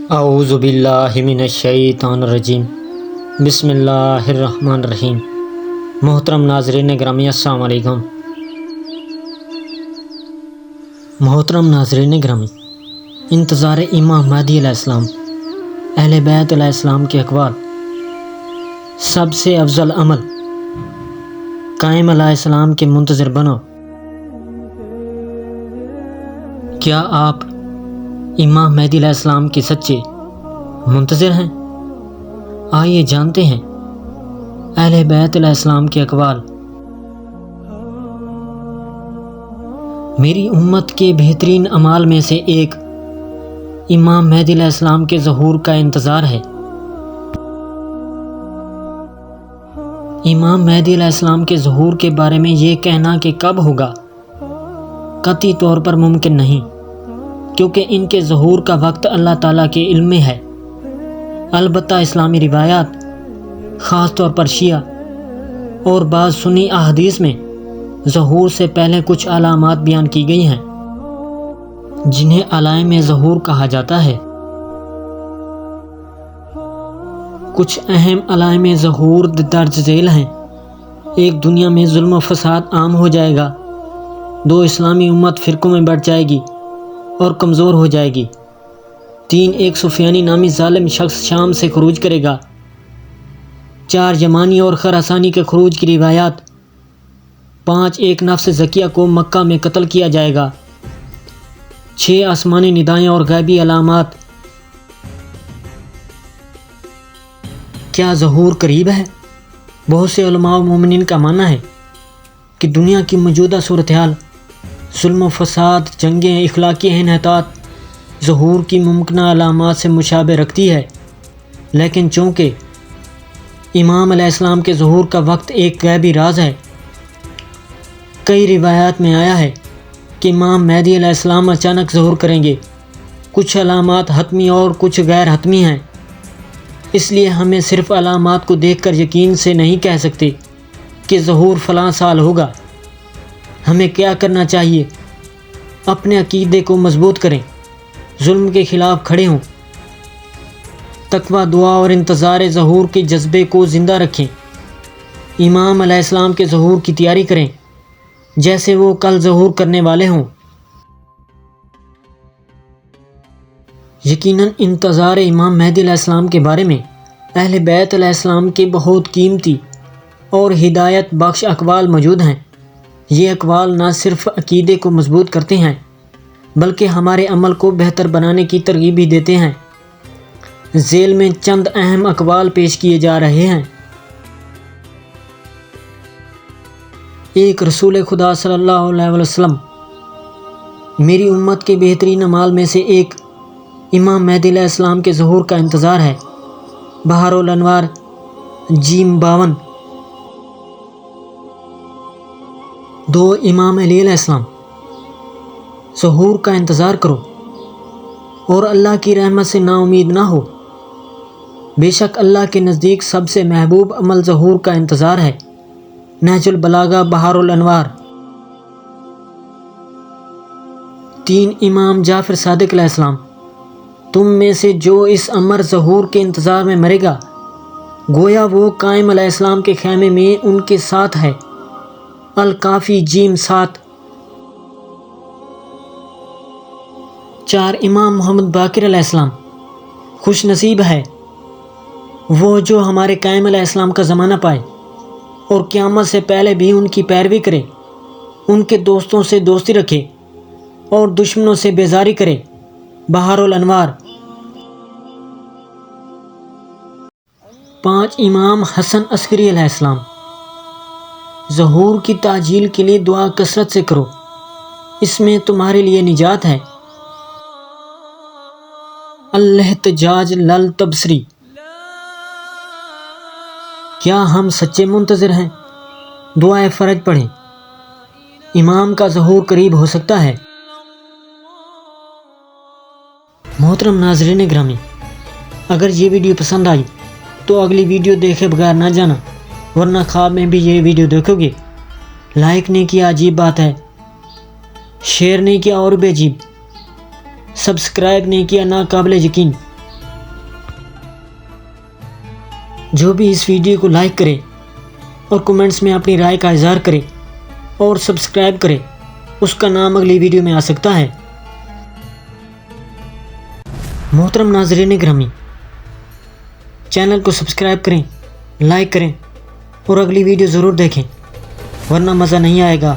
اعوذ باللہ من الشیطان الرجیم بسم اللہ الرحمن الرحیم۔ محترم ناظرین گرامی السلام علیکم۔ محترم ناظرین گرامی، انتظار امام مہدی علیہ السلام، اہل بیت علیہ السلام کے اقوال، سب سے افضل عمل، قائم علیہ السلام کے منتظر بنو۔ کیا آپ امام مہدی علیہ السلام کے سچے منتظر ہیں؟ آئیے جانتے ہیں اہل بیت علیہ السلام کے اقوال۔ میری امت کے بہترین اعمال میں سے ایک امام مہدی علیہ السلام کے ظہور کا انتظار ہے۔ امام مہدی علیہ السلام کے ظہور کے بارے میں یہ کہنا کہ کب ہوگا قطعی طور پر ممکن نہیں، کیونکہ ان کے ظہور کا وقت اللہ تعالیٰ کے علم میں ہے۔ البتہ اسلامی روایات، خاص طور پر شیعہ اور بعض سنی احادیث میں ظہور سے پہلے کچھ علامات بیان کی گئی ہیں جنہیں علائم ظہور کہا جاتا ہے۔ کچھ اہم علائم ظہور درج ذیل ہیں۔ ایک، دنیا میں ظلم و فساد عام ہو جائے گا۔ دو، اسلامی امت فرقوں میں بٹ جائے گی اور کمزور ہو جائے گی۔ تین، ایک سفیانی نامی ظالم شخص شام سے خروج کرے گا۔ چار، یمانی اور خراسانی کے خروج کی روایات۔ پانچ، ایک نفس زکیہ کو مکہ میں قتل کیا جائے گا۔ چھ، آسمانی ندائیں اور غیبی علامات۔ کیا ظہور قریب ہے؟ بہت سے علماء و مومنین کا ماننا ہے کہ دنیا کی موجودہ صورتحال، ظلم و فساد، جنگیں، اخلاقی انحطاط ظہور کی ممکنہ علامات سے مشابہ رکھتی ہے، لیکن چونکہ امام علیہ السلام کے ظہور کا وقت ایک غیبی راز ہے، کئی روایات میں آیا ہے کہ امام مہدی علیہ السلام اچانک ظہور کریں گے۔ کچھ علامات حتمی اور کچھ غیر حتمی ہیں، اس لیے ہمیں صرف علامات کو دیکھ کر یقین سے نہیں کہہ سکتے کہ ظہور فلاں سال ہوگا۔ ہمیں کیا کرنا چاہیے؟ اپنے عقیدے کو مضبوط کریں، ظلم کے خلاف کھڑے ہوں، تقویٰ، دعا اور انتظار ظہور کے جذبے کو زندہ رکھیں۔ امام علیہ السلام کے ظہور کی تیاری کریں جیسے وہ کل ظہور کرنے والے ہوں۔ یقیناً انتظار امام مہدی علیہ السلام کے بارے میں اہل بیت علیہ السلام کے بہت قیمتی اور ہدایت بخش اقوال موجود ہیں۔ یہ اقوال نہ صرف عقیدے کو مضبوط کرتے ہیں بلکہ ہمارے عمل کو بہتر بنانے کی ترغیب بھی دیتے ہیں۔ ذیل میں چند اہم اقوال پیش کیے جا رہے ہیں۔ ایک، رسول خدا صلی اللہ علیہ وسلم، میری امت کے بہترین اعمال میں سے ایک امام مہدی علیہ السلام کے ظہور کا انتظار ہے۔ بحر الانوار، جیم 52۔ دو، امام علی علیہ السلام، ظہور کا انتظار کرو اور اللہ کی رحمت سے نا امید نہ ہو، بے شک اللہ کے نزدیک سب سے محبوب عمل ظہور کا انتظار ہے۔ نہج البلاغہ، بحر الانوار۔ تین، امام جعفر صادق علیہ السلام، تم میں سے جو اس امر ظہور کے انتظار میں مرے گا گویا وہ قائم علیہ السلام کے خیمے میں ان کے ساتھ ہے۔ الکافی، جیم 7۔ چار، امام محمد باقر علیہ السلام، خوش نصیب ہے وہ جو ہمارے قائم علیہ السلام کا زمانہ پائے اور قیامت سے پہلے بھی ان کی پیروی کرے، ان کے دوستوں سے دوستی رکھے اور دشمنوں سے بیزاری کرے۔ بحر الانوار۔ پانچ، امام حسن عسکری علیہ السلام، ظہور کی تعجیل کے لیے دعا کثرت سے کرو، اس میں تمہارے لیے نجات ہے۔ الاحتجاج للتبصری، کیا ہم سچے منتظر ہیں؟ دعائے فرج پڑھیں، امام کا ظہور قریب ہو سکتا ہے۔ محترم ناظرین گرامی، اگر یہ ویڈیو پسند آئی تو اگلی ویڈیو دیکھے بغیر نہ جانا، ورنہ خواب میں بھی یہ ویڈیو دیکھو گے۔ لائک نہیں کیا عجیب بات ہے، شیئر نہیں کیا اور بھی عجیب، سبسکرائب نہیں کیا ناقابل یقین۔ جو بھی اس ویڈیو کو لائک کرے اور کومنٹس میں اپنی رائے کا اظہار کرے اور سبسکرائب کرے اس کا نام اگلی ویڈیو میں آ سکتا ہے۔ محترم ناظرین گرامی، چینل کو سبسکرائب کریں، لائک کریں اور اگلی ویڈیو ضرور دیکھیں، ورنہ مزہ نہیں آئے گا۔